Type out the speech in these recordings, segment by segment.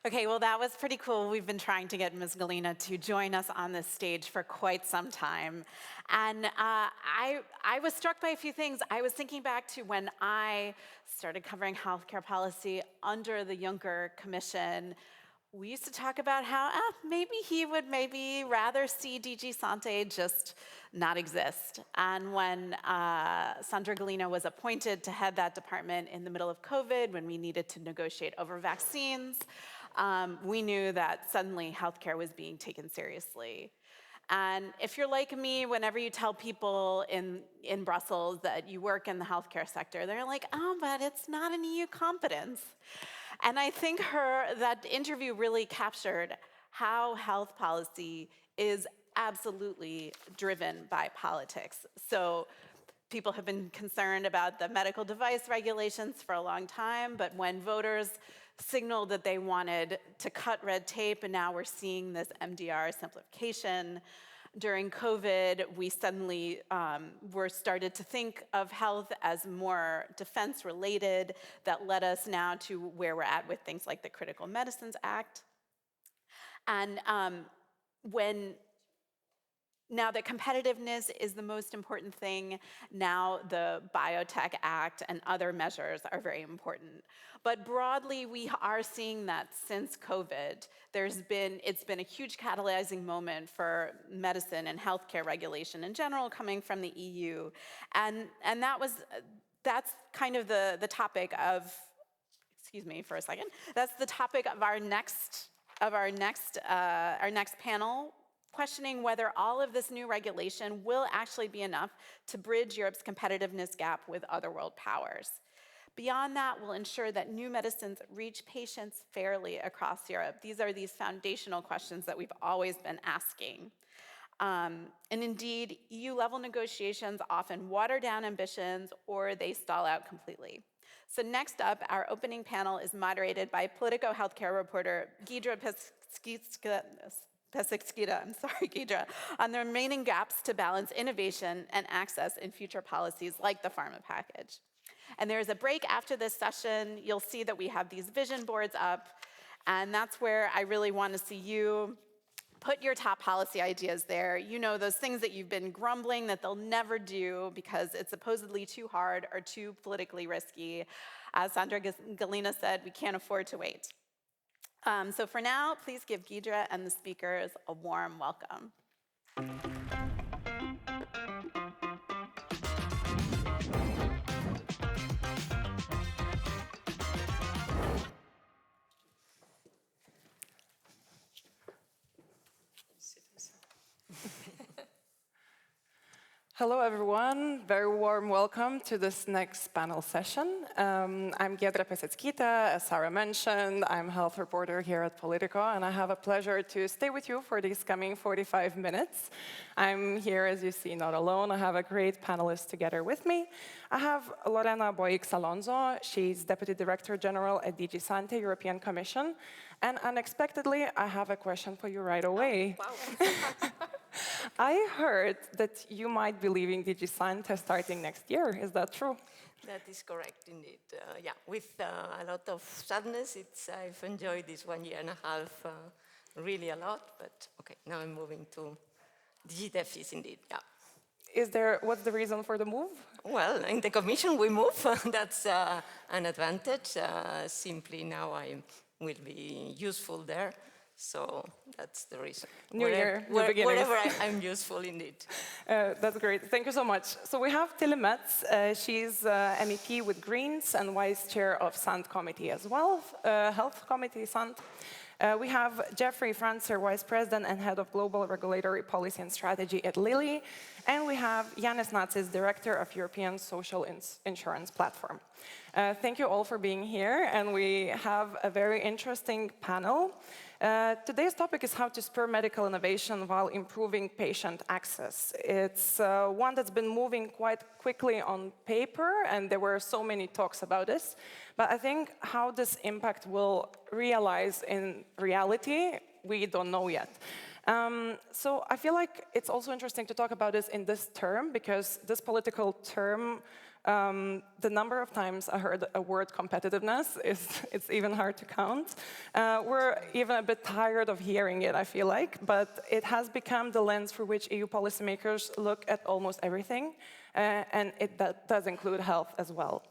Okay, well, that was pretty cool. We've been trying to get Ms. Galina to join us on this stage for quite some time. And I was struck by a few things. I was thinking back to when I started covering healthcare policy under the Juncker Commission. We used to talk about how maybe he would rather see DG Sante just not exist. And when Sandra Galina was appointed to head that department in the middle of COVID, when we needed to negotiate over vaccines, we knew that suddenly healthcare was being taken seriously. And if you're like me, whenever you tell people in Brussels that you work in the healthcare sector, they're like, oh, but it's not an EU competence. And I think that interview really captured how health policy is absolutely driven by politics. So people have been concerned about the medical device regulations for a long time, but when voters signaled that they wanted to cut red tape, and now we're seeing this MDR simplification. During COVID, we suddenly were started to think of health as more defense-related. That led us now to where we're at with things like the Critical Medicines Act. And now that competitiveness is the most important thing, now the Biotech Act and other measures are very important. But broadly, we are seeing that since COVID, it's been a huge catalyzing moment for medicine and healthcare regulation in general coming from the EU. And that's kind of the topic of, excuse me for a second, that's the topic of our next panel, questioning whether all of this new regulation will actually be enough to bridge Europe's competitiveness gap with other world powers. Beyond that, we'll ensure that new medicines reach patients fairly across Europe. These are these foundational questions that we've always been asking. And indeed, EU-level negotiations often water down ambitions or they stall out completely. So next up, our opening panel is moderated by Politico healthcare reporter Giedre Pesexkita, I'm sorry, Giedre, on the remaining gaps to balance innovation and access in future policies like the pharma package. And there's a break after this session. You'll see that we have these vision boards up, and that's where I really want to see you put your top policy ideas there. You know, those things that you've been grumbling that they'll never do because it's supposedly too hard or too politically risky. As Sandra Galina said, we can't afford to wait. So for now, please give Giedre and the speakers a warm welcome. Hello, everyone. Very warm welcome to this next panel session. I'm Giedre Pesexkita, as Sarah mentioned. I'm health reporter here at Politico, and I have a pleasure to stay with you for these coming 45 minutes. I'm here, as you see, not alone. I have a great panelist together with me. I have Lorena Boix-Alonso. She's Deputy Director General at DG Sante, European Commission. And unexpectedly, I have a question for you right away. Oh, wow. I heard that you might be leaving DG Sante starting next year. Is that true? That is correct, indeed. Yeah, with a lot of sadness. I've enjoyed this 1 year and a half really a lot. But okay, now I'm moving to DG DEFIS, indeed. Yeah. What's the reason for the move? Well, in the Commission we move. That's an advantage. Simply now I will be useful there. So that's the reason. New year, new beginnings. Wherever I'm useful, indeed. That's great. Thank you so much. So we have Tilly Metz. She's MEP with Greens and Vice Chair of Sant Committee as well, Health Committee, Sant. We have Jeffrey Franzer, Vice President and Head of Global Regulatory Policy and Strategy at Lilly. And we have Yanis Natsis, Director of European Social Insurance Platform. Thank you all for being here. And we have a very interesting panel. Today's topic is how to spur medical innovation while improving patient access. It's one that's been moving quite quickly on paper, and there were so many talks about this. But I think how this impact will realize in reality, we don't know yet. So I feel like it's also interesting to talk about this in this term, because this political term The number of times I heard a word competitiveness it's even hard to count. We're even a bit tired of hearing it, I feel like, but it has become the lens through which EU policymakers look at almost everything, and that does include health as well.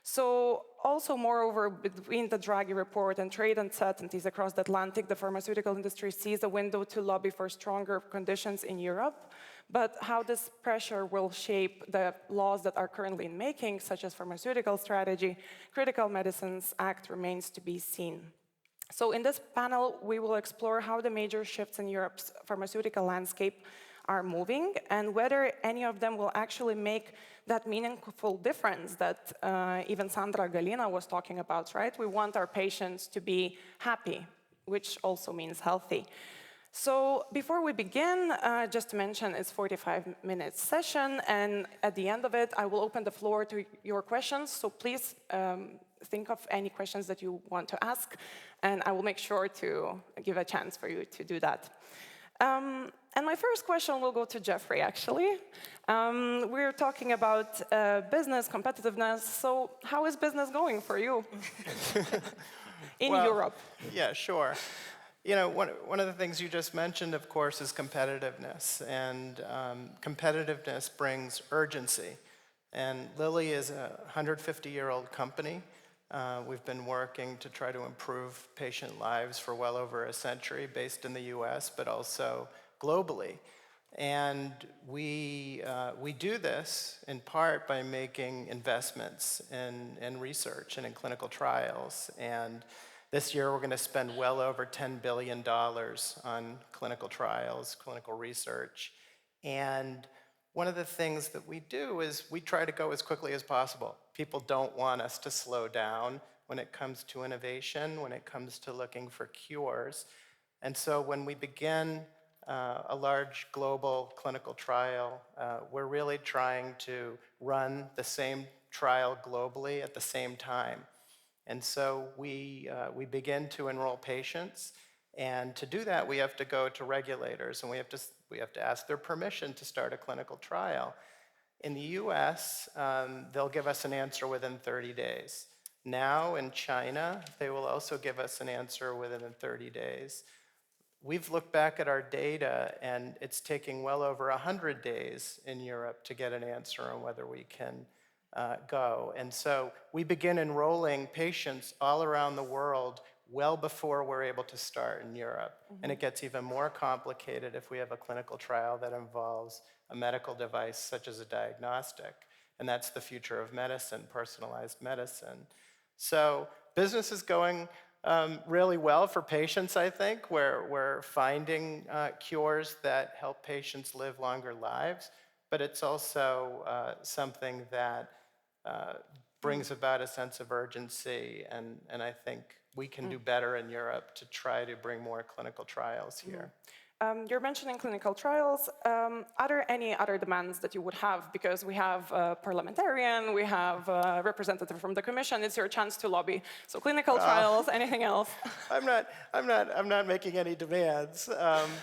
So also, moreover, between the Draghi report and trade uncertainties across the Atlantic, the pharmaceutical industry sees a window to lobby for stronger conditions in Europe. But how this pressure will shape the laws that are currently in making, such as Pharmaceutical Strategy, Critical Medicines Act, remains to be seen. So in this panel, we will explore how the major shifts in Europe's pharmaceutical landscape are moving and whether any of them will actually make that meaningful difference that even Sandra Galina was talking about, right? We want our patients to be happy, which also means healthy. So before we begin, just to mention, it's a 45-minute session, and at the end of it, I will open the floor to your questions. So please think of any questions that you want to ask, and I will make sure to give a chance for you to do that. And my first question will go to Jeffrey, actually. We're talking about business competitiveness. So how is business going for you in Europe? Yeah, sure. You know, one of the things you just mentioned, of course, is competitiveness. And competitiveness brings urgency. And Lilly is a 150-year-old company. We've been working to try to improve patient lives for well over a century, based in the US, but also globally. And we do this in part by making investments in research and in clinical trials. And this year, we're going to spend well over $10 billion on clinical trials, clinical research. And one of the things that we do is we try to go as quickly as possible. People don't want us to slow down when it comes to innovation, when it comes to looking for cures. And so when we begin a large global clinical trial, we're really trying to run the same trial globally at the same time. And so we begin to enroll patients, and to do that, we have to go to regulators, and we have to ask their permission to start a clinical trial. In the US, they'll give us an answer within 30 days. Now in China, they will also give us an answer within 30 days. We've looked back at our data, and it's taking well over 100 days in Europe to get an answer on whether we can go. And so we begin enrolling patients all around the world well before we're able to start in Europe. Mm-hmm. And it gets even more complicated if we have a clinical trial that involves a medical device such as a diagnostic. And that's the future of medicine, personalized medicine. So business is going really well for patients, I think. We're finding cures that help patients live longer lives. But it's also something that brings about a sense of urgency, and I think we can do better in Europe to try to bring more clinical trials here. You're mentioning clinical trials. Are there any other demands that you would have? Because we have a parliamentarian, we have a representative from the Commission. It's your chance to lobby. So clinical trials, anything else? I'm not making any demands,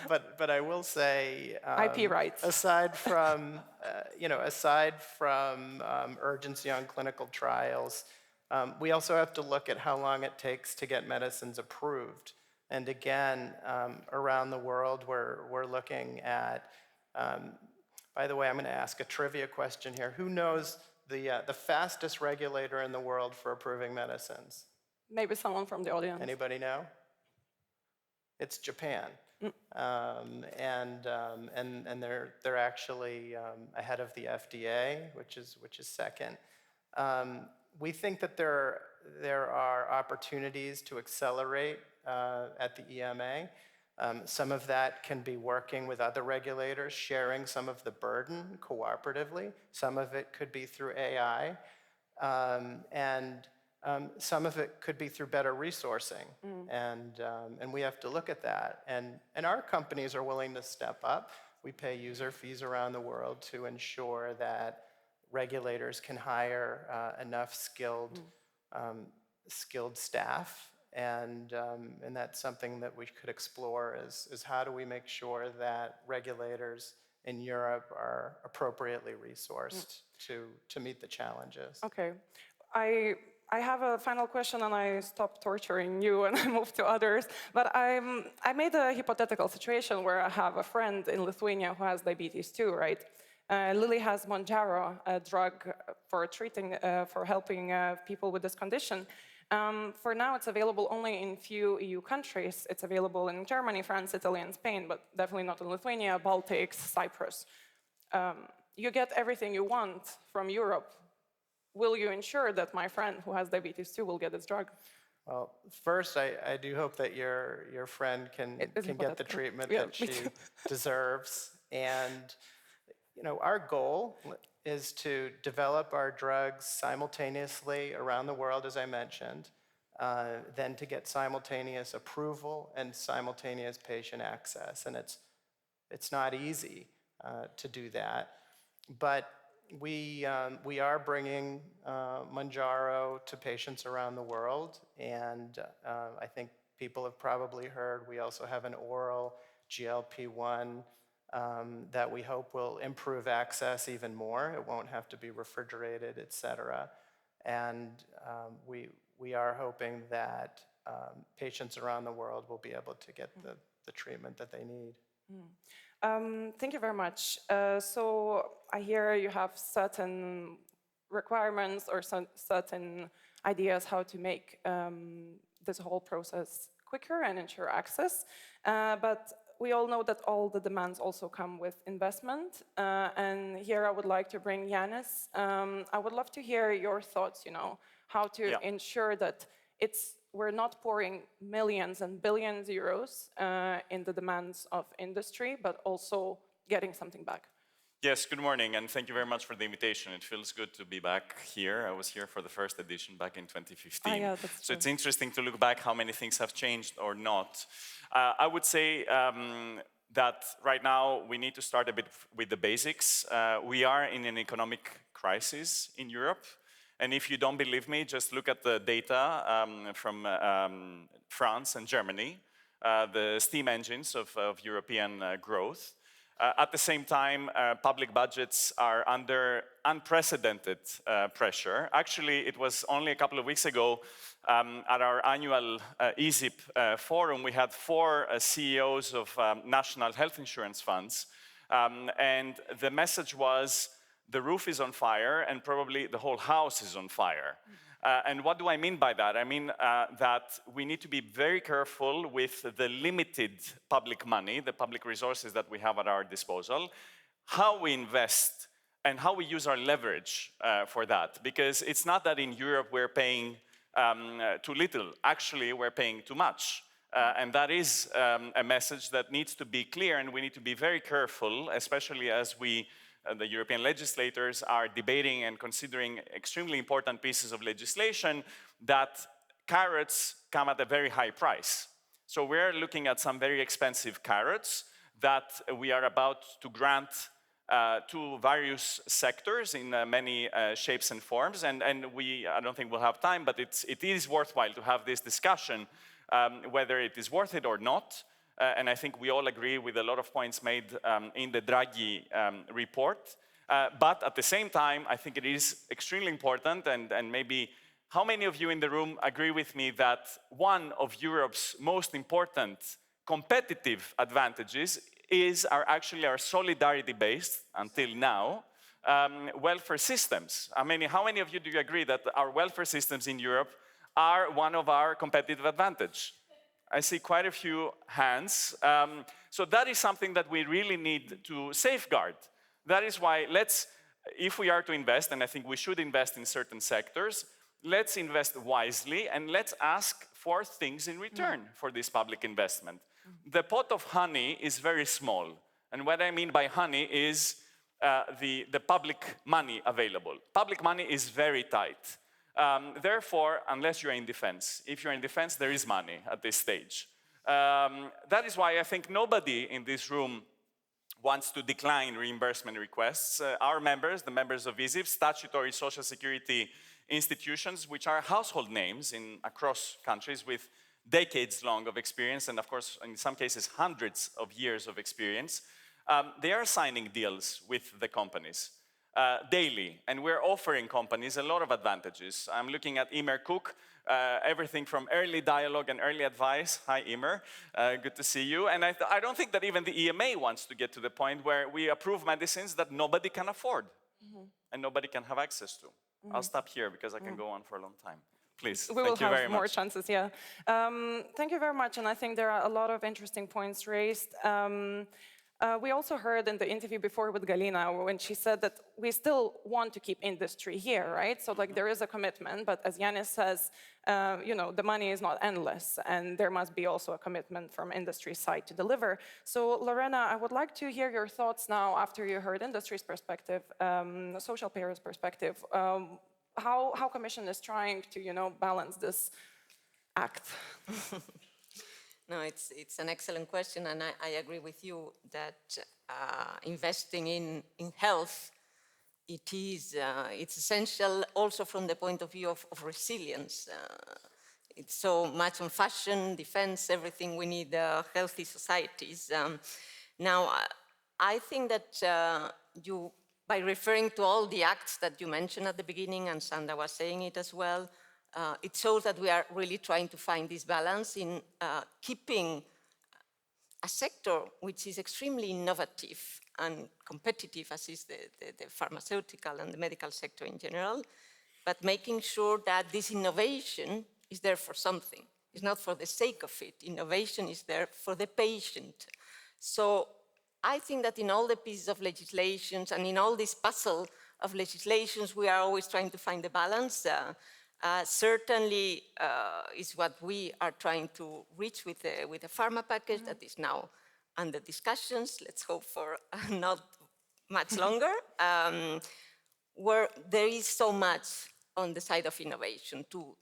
but I will say IP rights. Aside from urgency on clinical trials, we also have to look at how long it takes to get medicines approved. And again, around the world, we're looking at, by the way, I'm going to ask a trivia question here. Who knows the fastest regulator in the world for approving medicines? Maybe someone from the audience. Anybody know? It's Japan. And they're actually ahead of the FDA, which is second. We think that there are opportunities to accelerate at the EMA. Some of that can be working with other regulators, sharing some of the burden cooperatively. Some of it could be through AI. And some of it could be through better resourcing. And we have to look at that. And our companies are willing to step up. We pay user fees around the world to ensure that regulators can hire enough skilled staff. And that's something that we could explore is how do we make sure that regulators in Europe are appropriately resourced to meet the challenges. Okay. I have a final question, and I stop torturing you and I move to others. But I made a hypothetical situation where I have a friend in Lithuania who has diabetes too, right? Lily has Mounjaro, a drug for treating, for helping people with this condition. For now, it's available only in few EU countries. It's available in Germany, France, Italy, and Spain, but definitely not in Lithuania, Baltics, Cyprus. You get everything you want from Europe. Will you ensure that my friend who has diabetes too will get this drug? Well, first, I do hope that your friend can get the treatment that she deserves. And our goal is to develop our drugs simultaneously around the world, as I mentioned, then to get simultaneous approval and simultaneous patient access. And it's not easy to do that, but we are bringing Mounjaro to patients around the world, and I think people have probably heard we also have an oral GLP-1 that we hope will improve access even more. It won't have to be refrigerated, et cetera. And we are hoping that patients around the world will be able to get the treatment that they need. Thank you very much. So I hear you have certain requirements or certain ideas how to make this whole process quicker and ensure access. But we all know that all the demands also come with investment. And here I would like to bring Yanis. I would love to hear your thoughts, how to ensure that we're not pouring millions and billions euros in the demands of industry, but also getting something back. Yes, good morning, and thank you very much for the invitation. It feels good to be back here. I was here for the first edition back in 2015. Yeah, that's so true. It's interesting to look back how many things have changed or not. I would say that right now we need to start a bit with the basics. We are in an economic crisis in Europe. And if you don't believe me, just look at the data from France and Germany, the steam engines of European growth. At the same time, public budgets are under unprecedented pressure. Actually, it was only a couple of weeks ago at our annual ESIP forum, we had 4 CEOs of national health insurance funds. And the message was, the roof is on fire and probably the whole house is on fire. And what do I mean by that? I mean that we need to be very careful with the limited public money, the public resources that we have at our disposal, how we invest and how we use our leverage for that. Because it's not that in Europe we're paying too little. Actually, we're paying too much. And that is a message that needs to be clear, and we need to be very careful, especially as the European legislators are debating and considering extremely important pieces of legislation, that carrots come at a very high price. So we're looking at some very expensive carrots that we are about to grant to various sectors in many shapes and forms. And I don't think we'll have time, but it is worthwhile to have this discussion, whether it is worth it or not. And I think we all agree with a lot of points made in the Draghi report. But at the same time, I think it is extremely important, and maybe how many of you in the room agree with me that one of Europe's most important competitive advantages is actually our solidarity-based, until now, welfare systems. I mean, how many of you do you agree that our welfare systems in Europe are one of our competitive advantage? I see quite a few hands. So that is something that we really need to safeguard. That is why if we are to invest, and I think we should invest in certain sectors, let's invest wisely and let's ask for things in return for this public investment. The pot of honey is very small. And what I mean by honey is the public money available. Public money is very tight. Therefore, unless you're in defense, if you're in defense, there is money at this stage. That is why I think nobody in this room wants to decline reimbursement requests. Our members, the members of VIEWPOINTS, statutory social security institutions, which are household names across countries with decades long of experience, and of course, in some cases, hundreds of years of experience, they are signing deals with the companies daily, and we're offering companies a lot of advantages. I'm looking at Emer Cook, everything from early dialogue and early advice. Hi, Emer, good to see you. And I don't think that even the EMA wants to get to the point where we approve medicines that nobody can afford and nobody can have access to. I'll stop here because I can go on for a long time. Please, We will thank you very have more much. chances, yeah. Thank you very much, and I think there are a lot of interesting points raised. We also heard in the interview before with Galina when she said that we still want to keep industry here, right? So like there is a commitment, but as Yanis says, you know, the money is not endless, and there must be also a commitment from industry side to deliver. So Lorena, I would like to hear your thoughts now after you heard industry's perspective, social payers' perspective. How Commission is trying to, you know, balance this act? No, it's an excellent question, and I agree with you that investing in health, it's essential also from the point of view of resilience. It's so much on fashion, defense, everything. We need healthy societies. Now, I think that by referring to all the acts that you mentioned at the beginning, and Sandra was saying it as well, it shows that we are really trying to find this balance in keeping a sector which is extremely innovative and competitive, as is the pharmaceutical and the medical sector in general, but making sure that this innovation is there for something. It's not for the sake of it. Innovation is there for the patient. So I think that in all the pieces of legislations and in all this puzzle of legislations, we are always trying to find the balance. Certainly is what we are trying to reach with the pharma package that is now under discussions. Let's hope for not much longer, where there is so much on the side of innovation to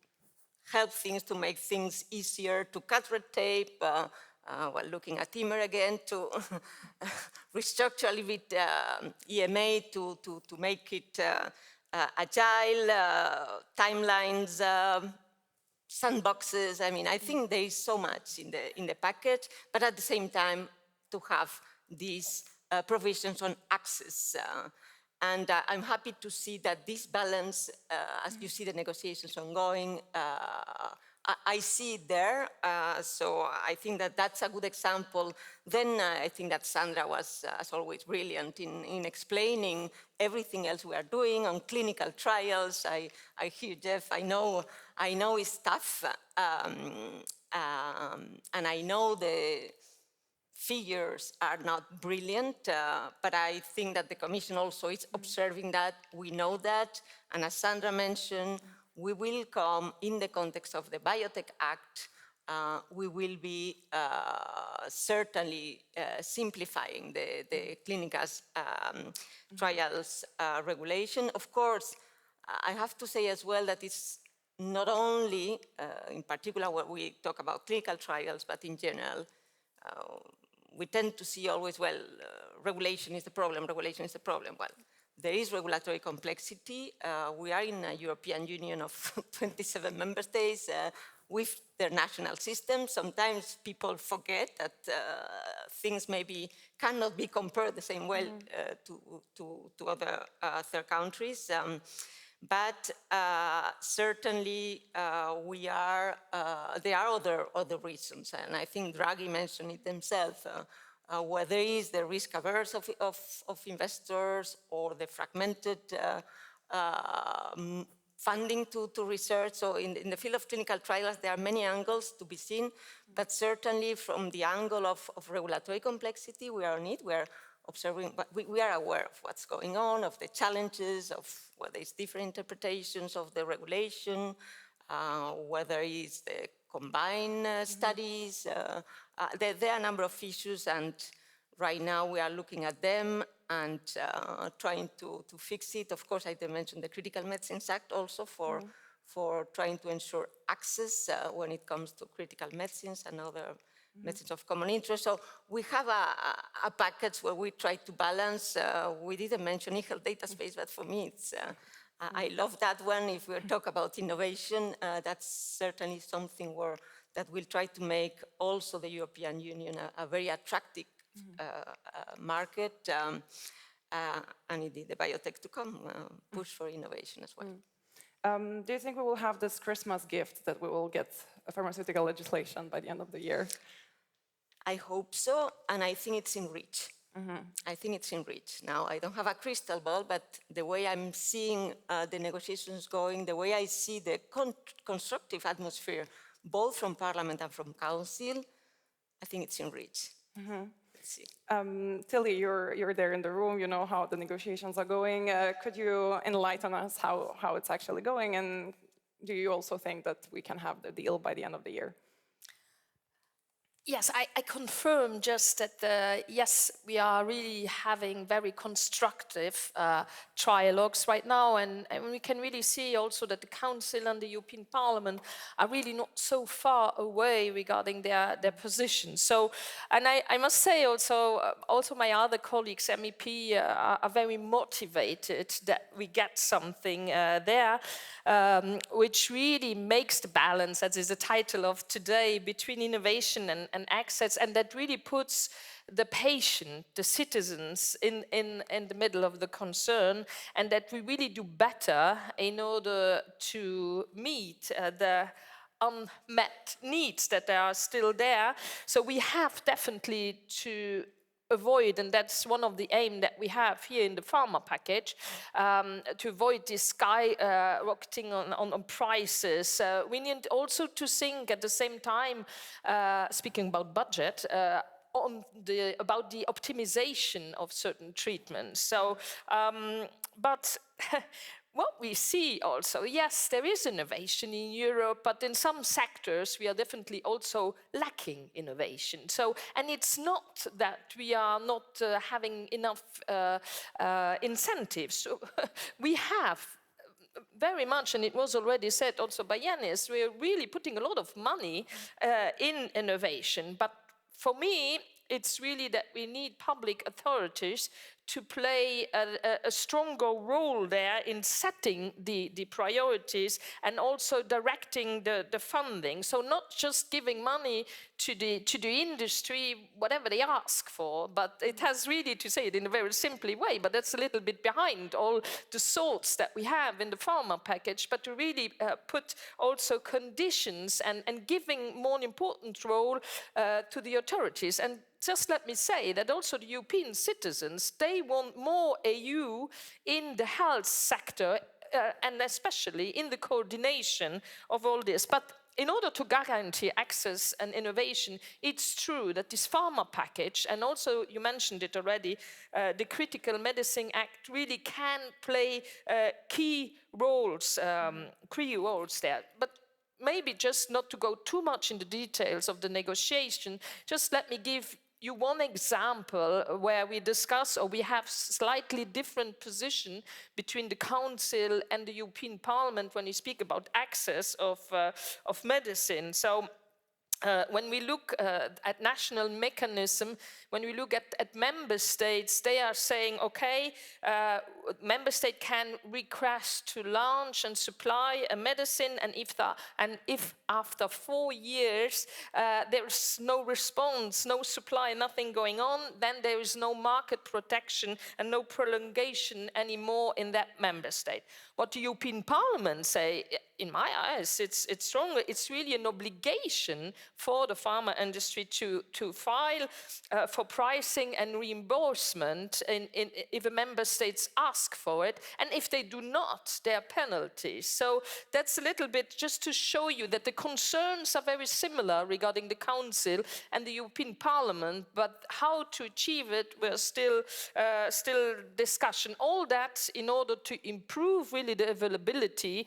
help things, to make things easier, to cut red tape, while looking at Timur again, to restructure a little bit EMA to make it agile, timelines, sandboxes. I mean, I think there is so much in the package, but at the same time to have these provisions on access. And I'm happy to see that this balance, as you see the negotiations ongoing, I see it there. So I think that that's a good example. Then I think that Sandra was, as always, brilliant in explaining everything else we are doing on clinical trials. I hear Jeff, I know it's tough. And I know the figures are not brilliant, but I think that the Commission also is observing that. We know that. And as Sandra mentioned, we will come in the context of the Biotech Act. We will be certainly simplifying the clinical trials regulation. Of course, I have to say as well that it's not only, in particular, when we talk about clinical trials, but in general, we tend to see always, well, regulation is the problem, regulation is the problem. Well, there is regulatory complexity. We are in a European Union of 27 member states with their national systems. Sometimes people forget that things maybe cannot be compared the same way to other third countries. But certainly there are other reasons, and I think Draghi mentioned it himself, where there is the risk averse of investors or the fragmented funding to research. So in the field of clinical trials, there are many angles to be seen, but certainly from the angle of regulatory complexity, we are on it. We are observing, but we are aware of what's going on, of the challenges, of whether it's different interpretations of the regulation, whether it's the combined studies. There are a number of issues, and right now we are looking at them and trying to fix it. Of course, I did mention the Critical Medicines Act also for trying to ensure access when it comes to critical medicines and other medicines of common interest. So we have a package where we try to balance. We didn't mention e-health data space, but for me, it's I love that one. If we talk about innovation, that's certainly something that will try to make also the European Union a very attractive market, and indeed the biotech to come, push for innovation as well. Do you think we will have this Christmas gift that we will get a pharmaceutical legislation by the end of the year? I hope so, and I think it's in reach. I think it's in reach. Now, I don't have a crystal ball, but the way I'm seeing the negotiations going, the way I see the constructive atmosphere, both from Parliament and from Council, I think it's in reach. Let's see. Tilly, you're there in the room, you know how the negotiations are going. Could you enlighten us how it's actually going, and do you also think that we can have the deal by the end of the year? Yes, I confirm just that, yes, we are really having very constructive trialogues right now, and we can really see also that the Council and the European Parliament are really not so far away regarding their position. So, and I must say also my other colleagues, MEP, are very motivated that we get something there, which really makes the balance, that is the title of today, between innovation and access, and that really puts the patient, the citizens, in the middle of the concern, and that we really do better in order to meet the unmet needs that are still there. So we have definitely to avoid, and that's one of the aim that we have here in the pharma package, to avoid this skyrocketing on prices. We need also to think at the same time, speaking about budget, about the optimization of certain treatments. So, but what we see also, yes, there is innovation in Europe, but in some sectors we are definitely also lacking innovation. So, and it's not that we are not having enough incentives. So we have very much, and it was already said also by Yanis, we're really putting a lot of money in innovation. But for me, it's really that we need public authorities to play a stronger role there in setting the priorities and also directing the funding. So not just giving money to the industry, whatever they ask for, but it has really, to say it in a very simple way, but that's a little bit behind all the thoughts that we have in the pharma package, but to really put also conditions and giving more important role to the authorities. And just let me say that also the European citizens, they want more EU in the health sector, and especially in the coordination of all this. But in order to guarantee access and innovation, it's true that this pharma package, and also you mentioned it already, the Critical Medicine Act really can play key roles there. But maybe just not to go too much in the details of the negotiation, just let me give you one example where we discuss, or we have slightly different position between the Council and the European Parliament when we speak about access of medicine. So when we look at national mechanism, when we look at member states, they are saying, okay, member state can request to launch and supply a medicine, and if after 4 years there's no response, no supply, nothing going on, then there is no market protection and no prolongation anymore in that member state. What the European Parliament say, in my eyes, it's stronger. It's really an obligation for the pharma industry to file for pricing and reimbursement if a member states ask for it, and if they do not, there are penalties. So that's a little bit just to show you that the concerns are very similar regarding the Council and the European Parliament, but how to achieve it, we're still discussion. All that in order to improve really the availability,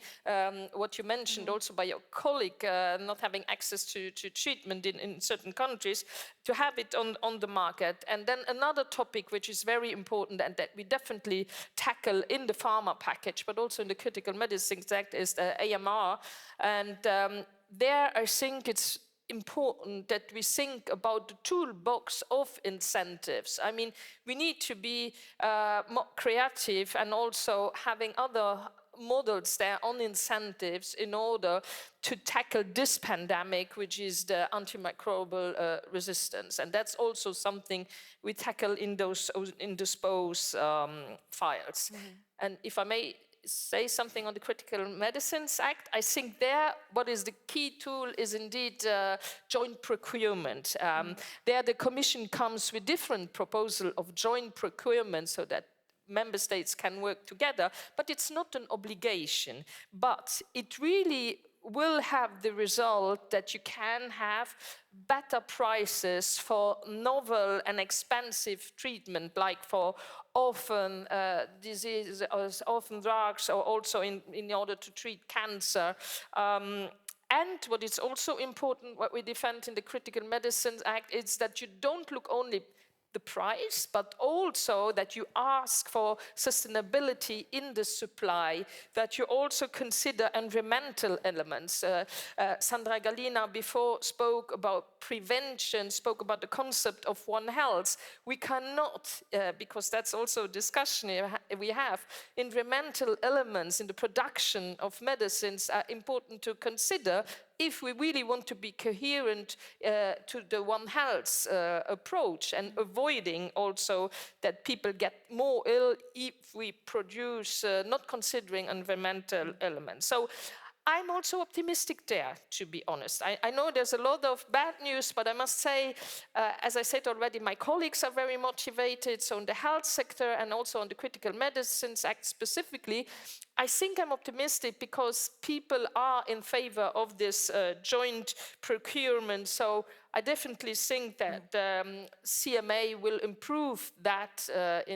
what you mentioned also by your colleague, not having access to treatment in certain countries, to have it on the market. And then another topic which is very important and that we definitely tackle in the pharma package, but also in the Critical Medicines Act, is the AMR. And there I think it's important that we think about the toolbox of incentives. I mean, we need to be more creative and also having other models there on incentives in order to tackle this pandemic, which is the antimicrobial resistance. And that's also something we tackle in those both files. And if I may say something on the Critical Medicines Act, I think there what is the key tool is indeed joint procurement. There the Commission comes with different proposal of joint procurement so that member states can work together, but it's not an obligation. But it really will have the result that you can have better prices for novel and expensive treatment, like for orphan diseases, orphan drugs, or also in order to treat cancer. And what is also important, what we defend in the Critical Medicines Act, is that you don't look only the price, but also that you ask for sustainability in the supply, that you also consider environmental elements. Sandra Galina before spoke about prevention, spoke about the concept of One Health. We cannot, because that's also a discussion we have, environmental elements in the production of medicines are important to consider if we really want to be coherent to the One Health approach, and avoiding also that people get more ill if we produce not considering environmental elements. So I'm also optimistic there, to be honest. I know there's a lot of bad news, but I must say, as I said already, my colleagues are very motivated. So in the health sector and also on the Critical Medicines Act specifically, I think I'm optimistic because people are in favor of this joint procurement. So I definitely think that CMA will improve that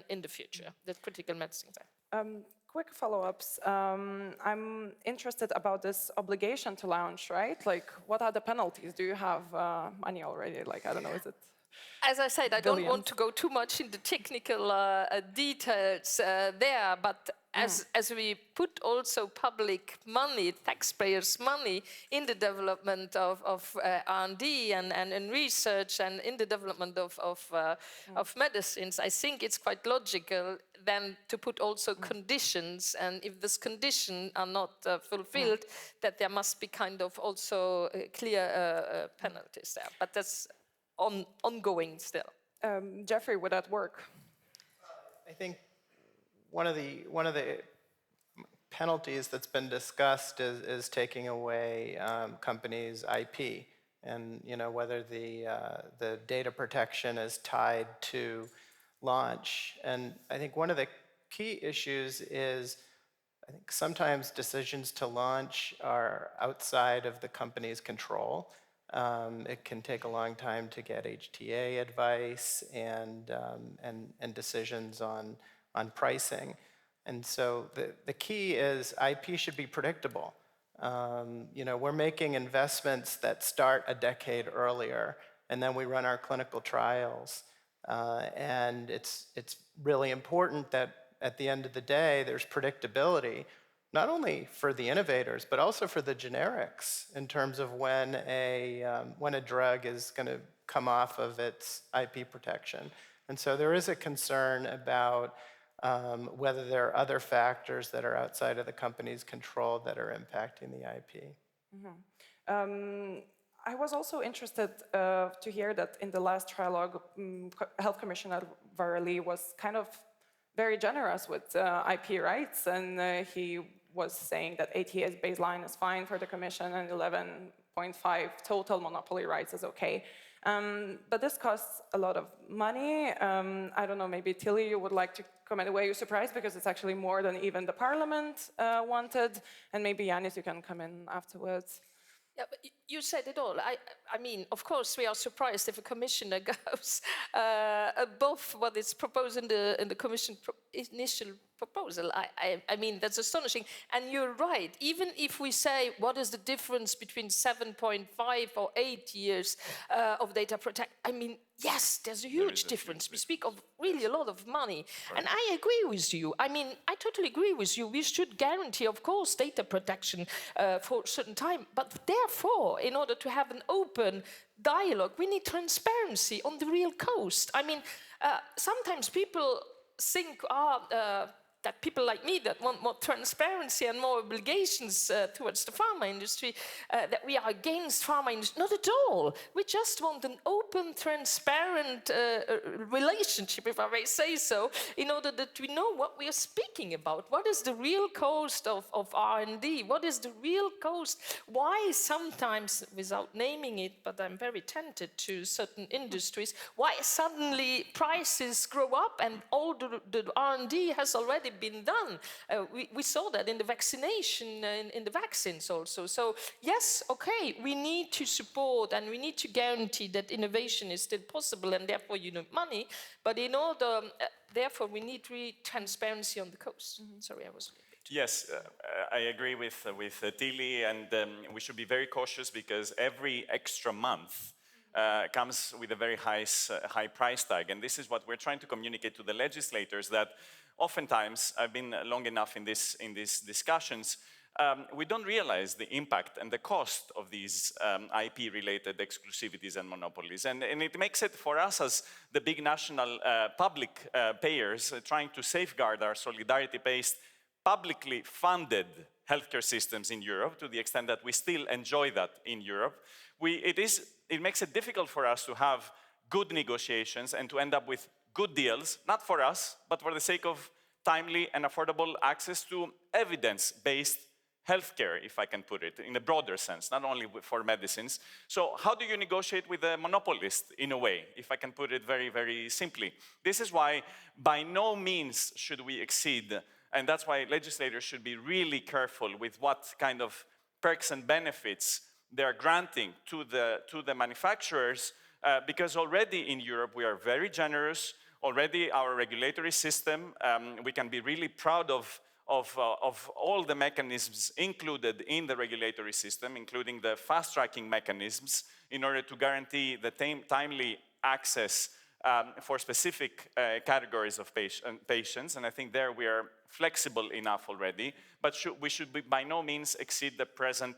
in the future, the Critical Medicines Act. Quick follow-ups. I'm interested about this obligation to launch, right? Like, what are the penalties? Do you have money already? Like, I don't know, is it? As I said, I don't want to go too much into technical details there, but as we put also public money, taxpayers' money, in the development of R&D and research and in the development of medicines, I think it's quite logical then to put also conditions, and if these conditions are not fulfilled, that there must be kind of also clear penalties there. But that's ongoing still. Jeffrey, would that work? I think one of the penalties that's been discussed is taking away companies' IP, and whether the data protection is tied to launch. And I think one of the key issues is, I think sometimes decisions to launch are outside of the company's control. It can take a long time to get HTA advice and decisions on pricing. And so the key is IP should be predictable. We're making investments that start a decade earlier, and then we run our clinical trials. And it's really important that at the end of the day, there's predictability, not only for the innovators, but also for the generics in terms of when a drug is going to come off of its IP protection. And so there is a concern about whether there are other factors that are outside of the company's control that are impacting the IP. I was also interested to hear that in the last trilogue, Health Commissioner Varelli was kind of very generous with IP rights, and he was saying that 8 years baseline is fine for the Commission and 11.5 total monopoly rights is okay. But this costs a lot of money. I don't know, maybe Tilly, you would like to comment. Were you surprised? Because it's actually more than even the Parliament wanted. And maybe Yanis, you can come in afterwards. Yeah, but you said it all. I mean, of course, we are surprised if a commissioner goes above what is proposed in the Commission initial proposal. I mean, that's astonishing. And you're right. Even if we say, what is the difference between 7.5 or 8 years of data protection? I mean, yes, there's a huge difference. We speak of really a lot of money. Right. And I agree with you. I mean, I totally agree with you. We should guarantee, of course, data protection for a certain time. But therefore, in order to have an open dialogue, we need transparency on the real cost. I mean, sometimes people think, that people like me that want more transparency and more obligations towards the pharma industry, that we are against pharma industry. Not at all. We just want an open, transparent relationship, if I may say so, in order that we know what we are speaking about. What is the real cost of R&D? What is the real cost? Why sometimes, without naming it, but I'm very tempted to certain industries, why suddenly prices grow up and all the R&D has already been done. We saw that in the vaccination, in the vaccines also. So yes, okay, we need to support and we need to guarantee that innovation is still possible, and therefore you need money. But in order, therefore we need really transparency on the coast. Sorry, I was a little bit. Yes, I agree with Tilly, and we should be very cautious because every extra month comes with a very high price tag. And this is what we're trying to communicate to the legislators, that oftentimes, I've been long enough in these discussions, we don't realize the impact and the cost of these IP-related exclusivities and monopolies. And it makes it, for us as the big national public payers, trying to safeguard our solidarity-based, publicly funded healthcare systems in Europe, to the extent that we still enjoy that in Europe, it makes it difficult for us to have good negotiations and to end up with good deals, not for us, but for the sake of timely and affordable access to evidence-based healthcare, if I can put it, in a broader sense, not only for medicines. So how do you negotiate with a monopolist, in a way, if I can put it very, very simply? This is why by no means should we exceed, and that's why legislators should be really careful with what kind of perks and benefits they're granting to the manufacturers, because already in Europe we are very generous. Already our regulatory system, we can be really proud of all the mechanisms included in the regulatory system, including the fast-tracking mechanisms, in order to guarantee the timely access for specific categories of patients. And I think there we are flexible enough already, but we should by no means exceed the present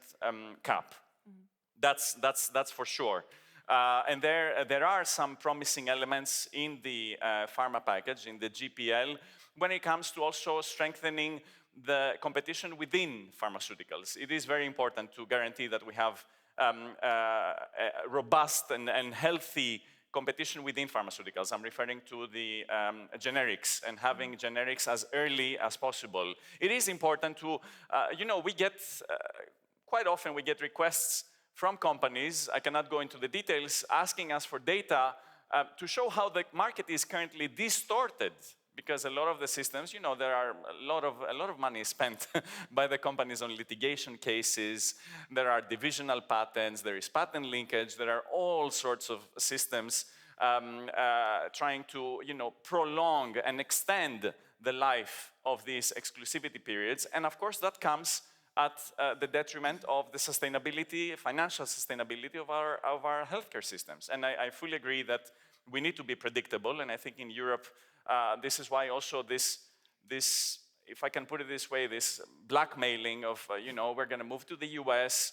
cap. That's for sure. And there are some promising elements in the pharma package, in the GPL, when it comes to also strengthening the competition within pharmaceuticals. It is very important to guarantee that we have a robust and healthy competition within pharmaceuticals. I'm referring to the generics and having generics as early as possible. It is important to, we get, quite often we get requests from companies, I cannot go into the details, asking us for data to show how the market is currently distorted, because a lot of the systems, there are a lot of money spent by the companies on litigation cases. There are divisional patents, there is patent linkage, there are all sorts of systems trying to, prolong and extend the life of these exclusivity periods. And of course, that comes at the detriment of the sustainability, financial sustainability of our healthcare systems. And I fully agree that we need to be predictable. And I think in Europe, this is why also this, if I can put it this way, this blackmailing of, we're going to move to the US.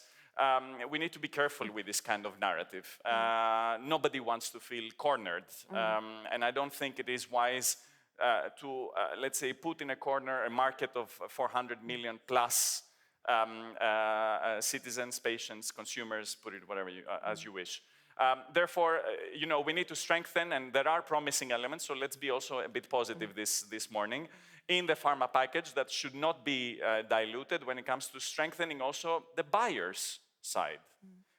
We need to be careful with this kind of narrative. Nobody wants to feel cornered. And I don't think it is wise to, let's say, put in a corner a market of 400 million plus citizens, patients, consumers, put it whatever as you wish. Therefore, we need to strengthen, and there are promising elements, so let's be also a bit positive this morning, in the pharma package that should not be diluted when it comes to strengthening also the buyer's side.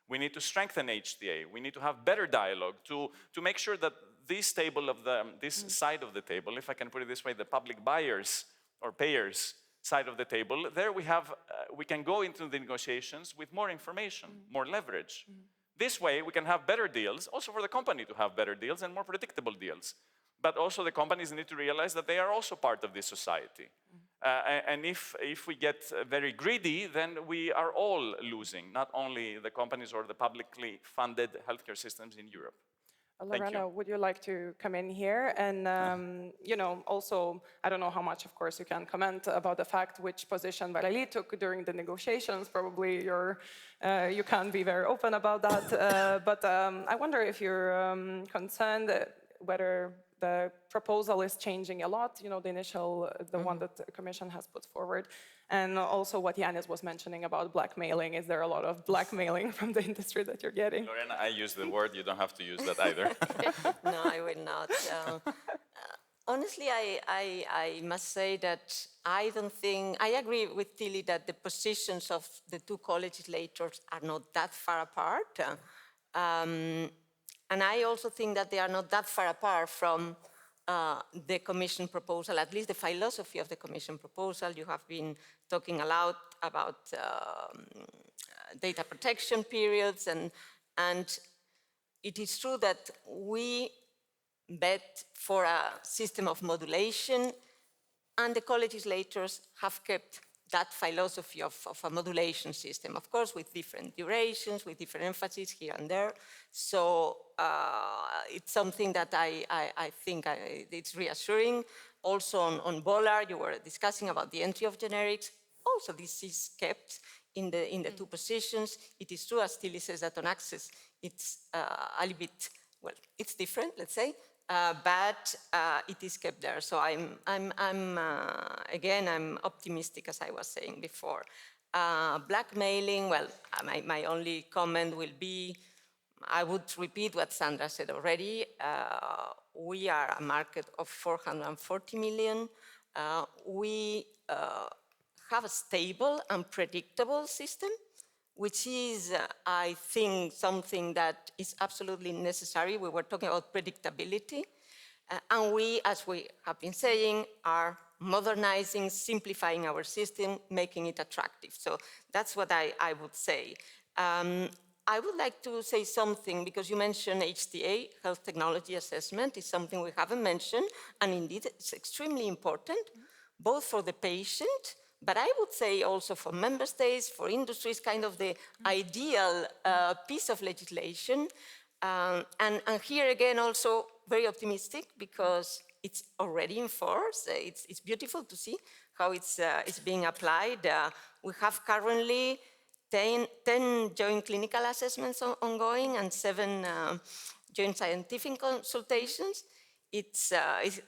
We need to strengthen HTA. We need to have better dialogue to make sure that this table of this side of the table, if I can put it this way, the public buyers or payers side of the table, there we can go into the negotiations with more information, more leverage. This way we can have better deals, also for the company to have better deals and more predictable deals. But also the companies need to realize that they are also part of this society. And if we get very greedy, then we are all losing, not only the companies or the publicly funded healthcare systems in Europe. Lorena, would you like to come in here? And, also, I don't know how much, of course, you can comment about the fact which position Vallely took during the negotiations. Probably you can't be very open about that. But I wonder if you're concerned whether the proposal is changing a lot, you know, the initial, the one that the Commission has put forward. And also what Yanis was mentioning about blackmailing. Is there a lot of blackmailing from the industry that you're getting? Lorena, I use the word, you don't have to use that either. No, I will not. Honestly, I must say that I don't think, I agree with Tilly that the positions of the two co-legislators are not that far apart. And I also think that they are not that far apart from the Commission proposal, at least the philosophy of the Commission proposal. You have been talking a lot about data protection periods, and it is true that we bet for a system of modulation, and the co-legislators have kept that philosophy of a modulation system, of course, with different durations, with different emphasis here and there. So it's something that I think it's reassuring. Also on Bolar, you were discussing about the entry of generics. Also, this is kept in the two positions. It is true, as Tilly says, that on access, it's a little bit, well, it's different, let's say. But it is kept there. So again, I'm optimistic, as I was saying before. Blackmailing, well, my only comment will be, I would repeat what Sandra said already. We are a market of 440 million. We have a stable and predictable system, which is, I think, something that is absolutely necessary. We were talking about predictability. And we, as we have been saying, are modernizing, simplifying our system, making it attractive. So that's what I would say. I would like to say something, because you mentioned HTA, Health Technology Assessment, is something we haven't mentioned, and indeed it's extremely important, both for the patient, but I would say also for member states, for industries, kind of the ideal piece of legislation. And here again, also very optimistic, because it's already in force. It's beautiful to see how it's being applied. We have currently 10 joint clinical assessments ongoing and 7 joint scientific consultations. It's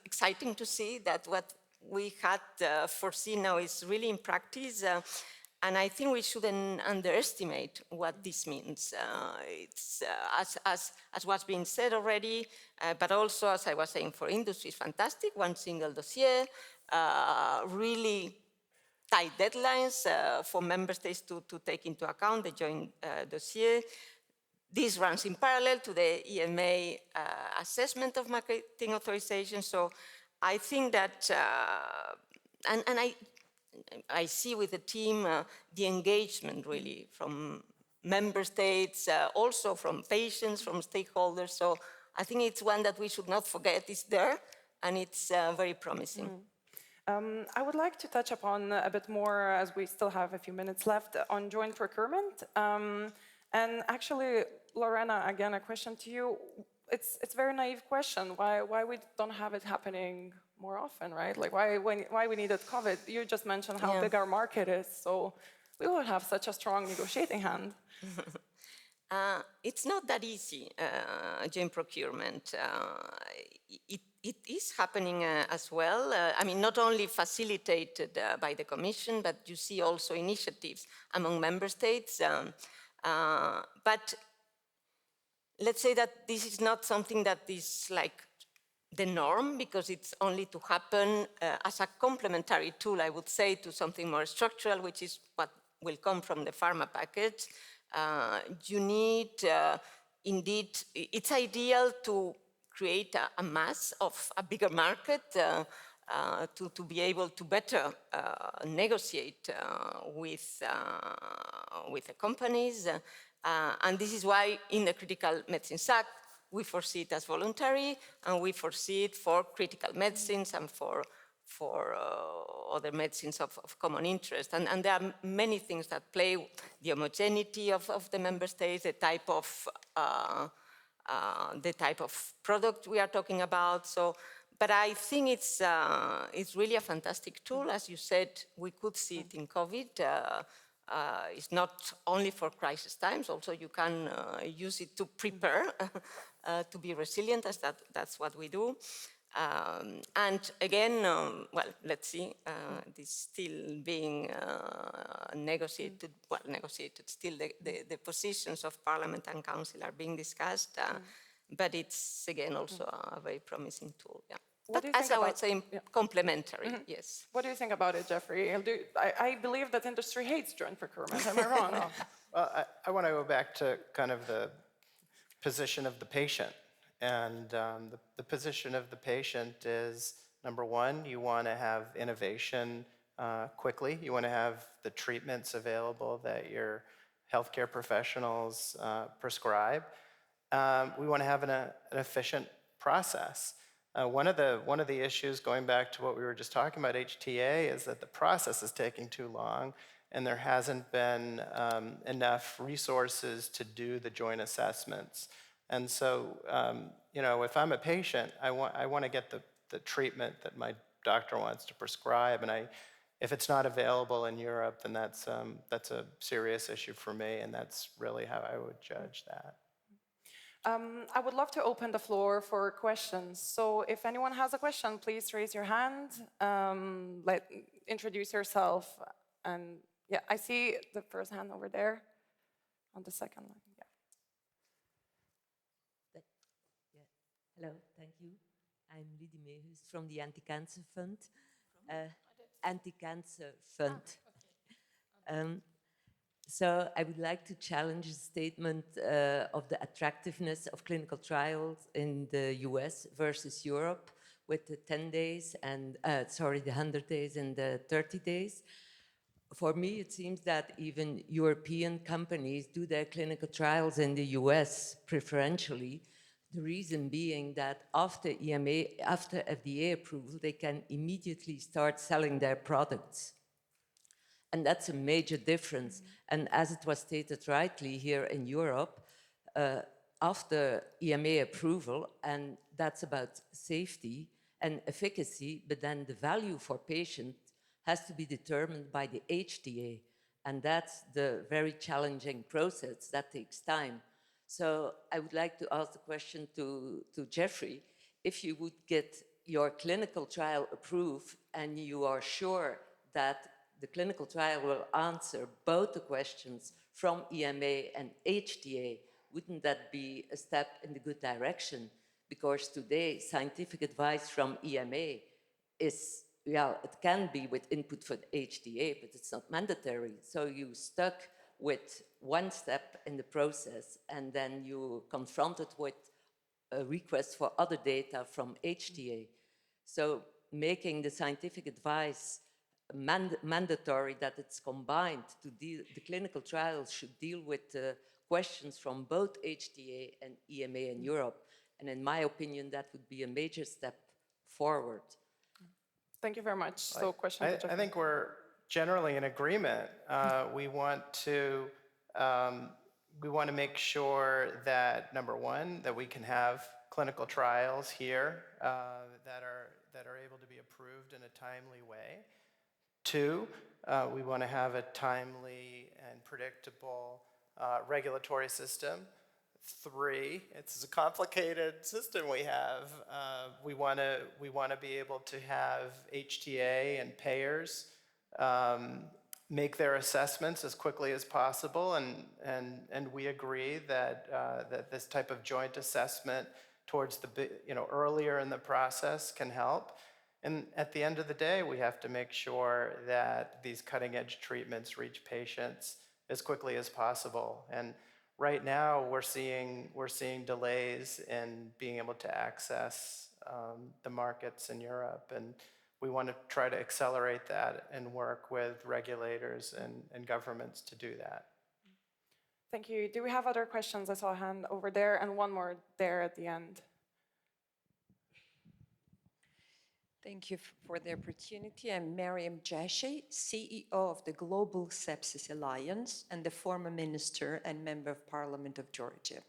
exciting to see that what we had foreseen now is really in practice. And I think we shouldn't underestimate what this means. It's, as was being said already, but also, as I was saying, for industry, it's fantastic. One single dossier, really tight deadlines for member states to take into account the joint dossier. This runs in parallel to the EMA assessment of marketing authorization. So I think that, and I see with the team the engagement really from member states, also from patients, from stakeholders. So I think it's one that we should not forget. It's there, and it's very promising. I would like to touch upon a bit more, as we still have a few minutes left, on joint procurement. And actually, Lorena, again, a question to you. It's a very naive question. Why we don't have it happening more often, right? Like why we needed COVID? You just mentioned how big our market is, so we will have such a strong negotiating hand. It's not that easy, joint procurement. It is happening as well. I mean, not only facilitated by the Commission, but you see also initiatives among member states. But let's say that this is not something that is like the norm, because it's only to happen as a complementary tool, I would say, to something more structural, which is what will come from the pharma package. You need, indeed, it's ideal to create a mass of a bigger market to be able to better negotiate with the companies. And this is why in the Critical Medicines Act, we foresee it as voluntary, and we foresee it for critical medicines and for other medicines of common interest. And there are many things that play: the homogeneity of the member states, the type of product we are talking about. So, but I think it's really a fantastic tool. As you said, we could see it in COVID. It's not only for crisis times, also you can use it to prepare, to be resilient, as that's what we do. And again, well, let's see, this still being negotiated, still the positions of Parliament and Council are being discussed, but it's again also a very promising tool, yeah. What do But you as think I about- was saying, complementary, yes. What do you think about it, Jeffrey? I believe that industry hates joint procurement. Am I wrong? Well, I want to go back to kind of the position of the patient. And the position of the patient is, number one, you want to have innovation quickly. You want to have the treatments available that your healthcare professionals prescribe. We want to have an efficient process. One of the issues, going back to what we were just talking about, HTA, is that the process is taking too long, and there hasn't been enough resources to do the joint assessments. And so, you know, if I'm a patient, I want to get the treatment that my doctor wants to prescribe, and if it's not available in Europe, then that's a serious issue for me, and that's really how I would judge that. I would love to open the floor for questions. So if anyone has a question, please raise your hand. Introduce yourself. And yeah, I see the first hand over there on the second line. Yeah. Hello, thank you. I'm Lydie Mehus from the Anti-Cancer Fund. Anti-Cancer Fund. So I would like to challenge the statement of the attractiveness of clinical trials in the US versus Europe with the 10 days and, the 100 days and the 30 days. For me, it seems that even European companies do their clinical trials in the US preferentially. The reason being that after FDA approval, they can immediately start selling their products. And that's a major difference. And as it was stated rightly here in Europe, after EMA approval, and that's about safety and efficacy, but then the value for patients has to be determined by the HTA. And that's the very challenging process that takes time. So I would like to ask the question to Jeffrey, if you would get your clinical trial approved and you are sure that the clinical trial will answer both the questions from EMA and HTA, wouldn't that be a step in the good direction? Because today, scientific advice from EMA is, well, it can be with input from HTA, but it's not mandatory. So you're stuck with one step in the process, and then you're confronted with a request for other data from HTA. So making the scientific advice mandatory, that it's combined to deal, the clinical trials should deal with questions from both HTA and EMA in Europe. And in my opinion, that would be a major step forward. Thank you very much. So question to Jeffrey. I think we're generally in agreement. We want to make sure that, number one, that we can have clinical trials here that are able to be approved in a timely way. Two, we want to have a timely and predictable regulatory system. Three, it's a complicated system we have. We want to be able to have HTA and payers make their assessments as quickly as possible, and we agree that that this type of joint assessment towards the earlier in the process can help. And at the end of the day, we have to make sure that these cutting-edge treatments reach patients as quickly as possible. And right now, we're seeing delays in being able to access the markets in Europe, and we want to try to accelerate that and work with regulators and governments to do that. Thank you. Do we have other questions? I saw a hand over there and one more there at the end. Thank you for the opportunity. I'm Mariam Jashi, CEO of the Global Sepsis Alliance and the former minister and member of Parliament of Georgia.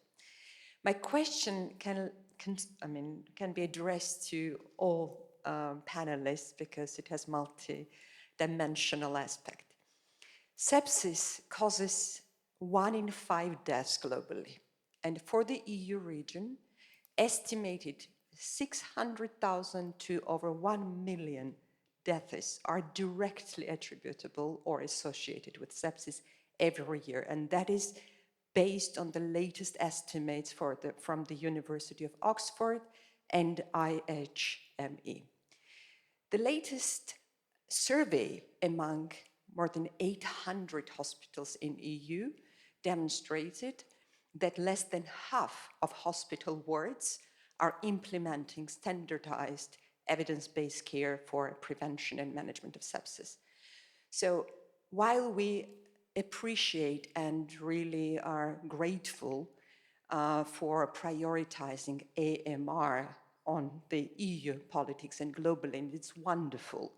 My question can be addressed to all panelists because it has multi-dimensional aspect. Sepsis causes 1 in 5 deaths globally, and for the EU region, estimated 600,000 to over 1 million deaths are directly attributable or associated with sepsis every year. And that is based on the latest estimates from the University of Oxford and IHME. The latest survey among more than 800 hospitals in EU demonstrated that less than half of hospital wards are implementing standardized evidence-based care for prevention and management of sepsis. So while we appreciate and really are grateful for prioritizing AMR on the EU politics and globally, and it's wonderful,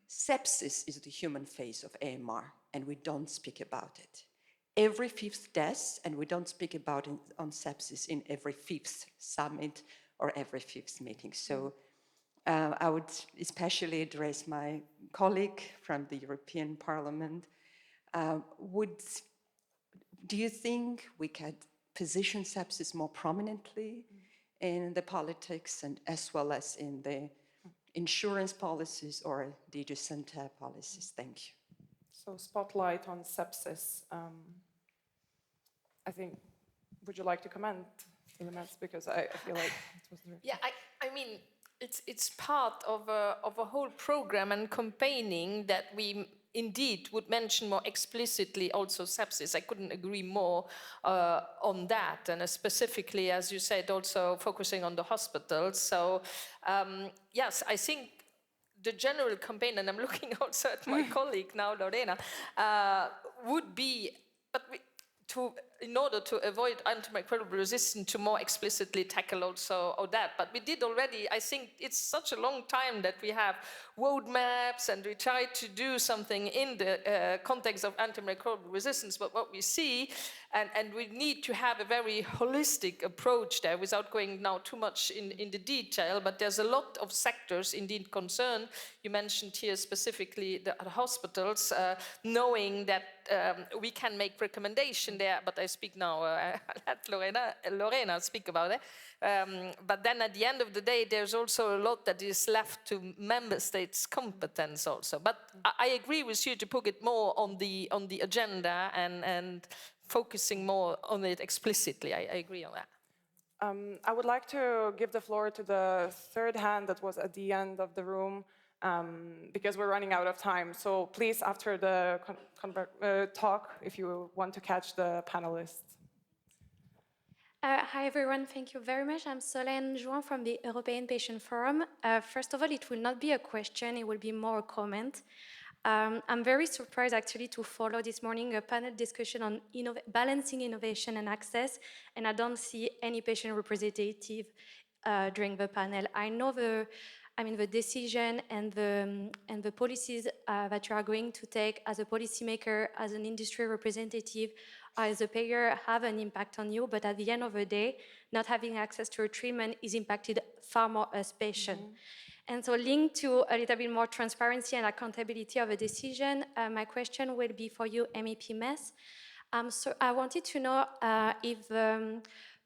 sepsis is the human face of AMR, and we don't speak about it. Every fifth death, and we don't speak about it on sepsis in every fifth summit or every fifth meeting. So I would especially address my colleague from the European Parliament. Do you think we could position sepsis more prominently in the politics and as well as in the insurance policies or DG Santé policies? Thank you. So spotlight on sepsis. I think, would you like to comment, Elements? Because I feel like it was the... Yeah, I mean, it's part of a whole program and campaigning that we indeed would mention more explicitly also sepsis. I couldn't agree more on that, and specifically, as you said, also focusing on the hospitals. So yes, I think the general campaign, and I'm looking also at my colleague now, Lorena, would be, in order to avoid antimicrobial resistance, to more explicitly tackle also that. But we did already, I think it's such a long time that we have roadmaps and we try to do something in the context of antimicrobial resistance, but what we see, and we need to have a very holistic approach there without going now too much in the detail, but there's a lot of sectors indeed concerned. You mentioned here specifically the hospitals, knowing that we can make recommendation there, but I speak now, I'll let Lorena speak about it. But then at the end of the day, there's also a lot that is left to member states' competence also. But I agree with you to put it more on the agenda and focusing more on it explicitly. I agree on that. I would like to give the floor to the third hand that was at the end of the room, because we're running out of time. So please, after the talk, if you want to catch the panelists. Hi everyone, thank you very much. I'm Solène Jouan from the European Patient Forum. First of all, it will not be a question, it will be more a comment. I'm very surprised actually to follow this morning a panel discussion on balancing innovation and access, and I don't see any patient representative during the panel. I know the decision and the policies that you are going to take as a policymaker, as an industry representative, as a payer have an impact on you, but at the end of the day, not having access to a treatment is impacted far more as patient. And so linked to a little bit more transparency and accountability of a decision, my question will be for you, MEP Mess. So I wanted to know if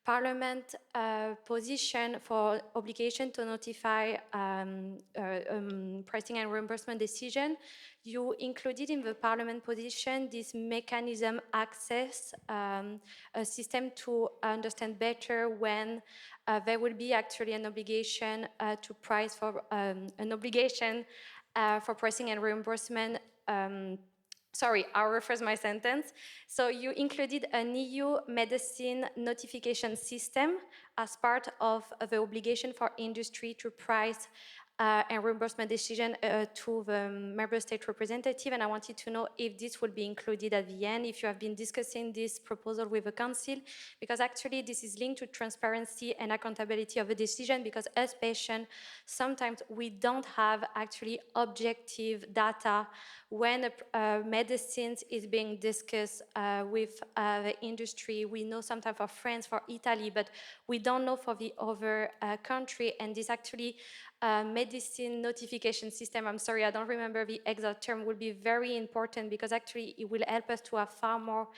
Parliament position for obligation to notify pricing and reimbursement decision, you included in the Parliament position this mechanism access, a system to understand better when there will be actually an obligation to price for an obligation for pricing and reimbursement. Sorry, I'll rephrase my sentence. So you included an EU medicine notification system as part of the obligation for industry to price and reimbursement decision to the member state representative, and I wanted to know if this would be included at the end, if you have been discussing this proposal with the council, because actually this is linked to transparency and accountability of a decision, because as patients, sometimes we don't have actually objective data when a medicine is being discussed with the industry. We know sometimes for France, for Italy, but we don't know for the other country, and this actually medicine notification system, I'm sorry, I don't remember the exact term, will be very important, because actually it will help us to have far more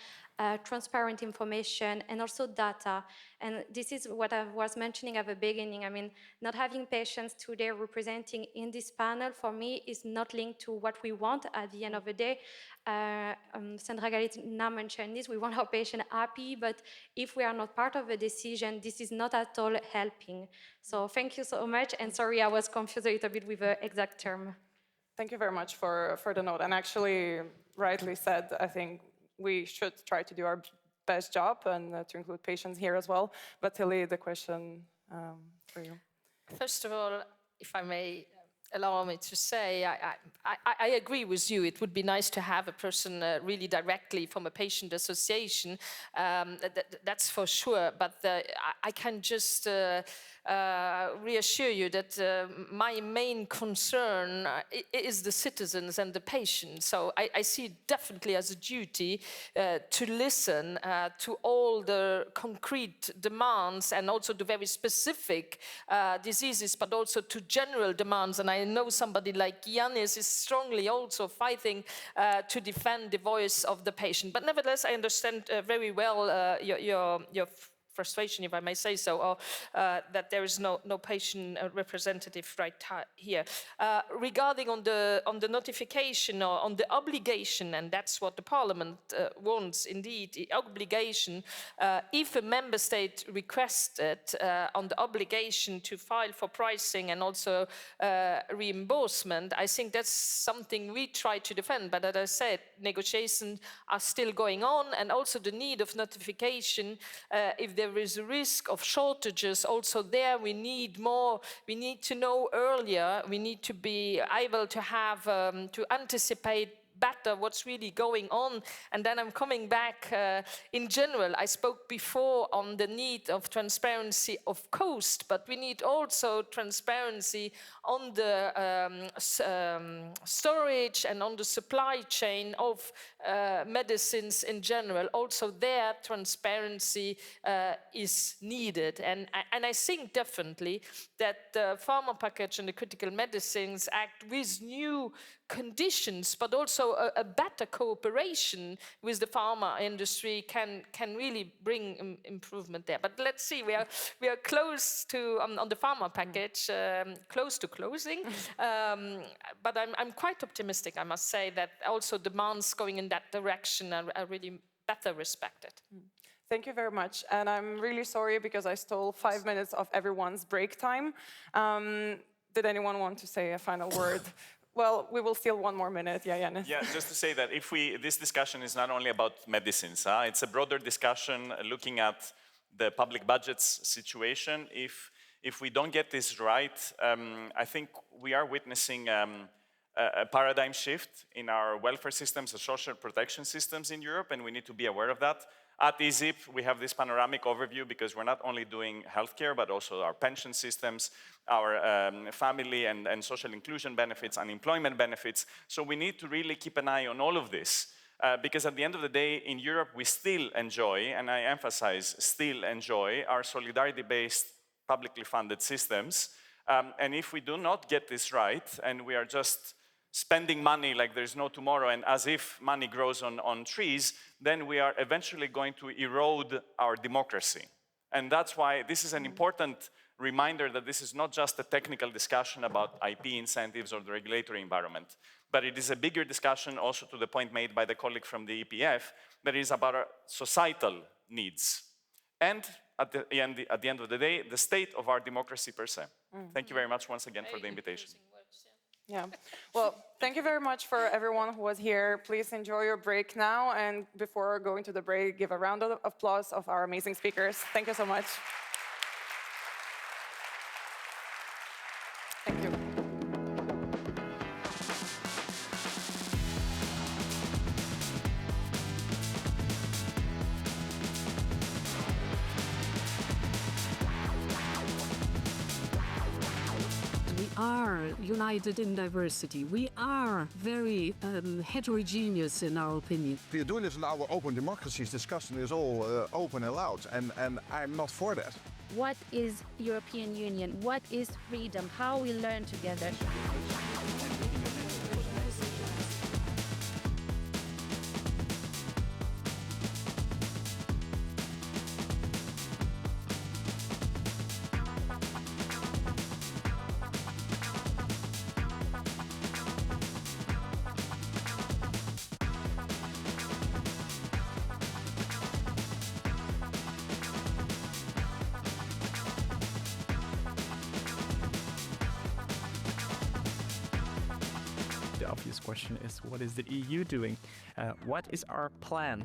transparent information, and also data. And this is what I was mentioning at the beginning. I mean, not having patients today representing in this panel, for me, is not linked to what we want at the end of the day. Sandra Galina mentioned this, we want our patient happy, but if we are not part of the decision, this is not at all helping. So thank you so much, and sorry I was confused a little bit with the exact term. Thank you very much for the note. And actually, rightly said, I think we should try to do our best job and to include patients here as well. But Tilly, the question for you. First of all, if I may allow me to say, I agree with you. It would be nice to have a person really directly from a patient association. That's for sure. But I can just reassure you that my main concern is the citizens and the patients. So I see it definitely as a duty to listen to all the concrete demands and also to very specific diseases, but also to general demands. And I know somebody like Yannis is strongly also fighting to defend the voice of the patient. But nevertheless, I understand very well your frustration, if I may say so, or that there is no patient representative right here. Regarding on the notification or on the obligation, and that's what the Parliament wants, indeed, the obligation, if a member state requested on the obligation to file for pricing and also reimbursement, I think that's something we try to defend. But as I said, negotiations are still going on, and also the need of notification if there is a risk of shortages. Also there we need more, we need to know earlier, we need to be able to have, to anticipate better what's really going on. And then I'm coming back in general. I spoke before on the need of transparency of cost, but we need also transparency on the storage and on the supply chain of medicines in general. Also there, transparency is needed. And I think definitely that the Pharma Package and the Critical Medicines Act, with new conditions, but also a better cooperation with the pharma industry, can really bring improvement there. But let's see, we are close to on the pharma package, close to closing. But I'm quite optimistic, I must say, that also demands going in that direction are really better respected. Thank you very much. And I'm really sorry because I stole 5 minutes of everyone's break time. Did anyone want to say a final word? Well, we will steal 1 more minute. Yeah, Yannis. Yeah, just to say that this discussion is not only about medicines. It's a broader discussion looking at the public budgets situation. If we don't get this right, I think we are witnessing a paradigm shift in our welfare systems and social protection systems in Europe, and we need to be aware of that. At EZIP, we have this panoramic overview because we're not only doing healthcare, but also our pension systems, our family and social inclusion benefits, unemployment benefits. So we need to really keep an eye on all of this. Because at the end of the day, in Europe, we still enjoy, and I emphasize, still enjoy, our solidarity-based, publicly funded systems. And if we do not get this right, and we are just spending money like there's no tomorrow and as if money grows on trees, then we are eventually going to erode our democracy. And that's why this is an important reminder that this is not just a technical discussion about IP incentives or the regulatory environment, but it is a bigger discussion also to the point made by the colleague from the EPF that is about our societal needs. And at the end of the day, the state of our democracy per se. Thank you very much once again for the invitation. Yeah. Well, thank you very much for everyone who was here. Please enjoy your break now. And before going to the break, give a round of applause of our amazing speakers. Thank you so much. Thank you. Are united in diversity. We are very heterogeneous in our opinion. We are doing this in our open democracies. Discussion is all open and loud, and I'm not for that. What is European Union? What is freedom? How we learn together. obvious question is, what is the EU doing? What is our plan?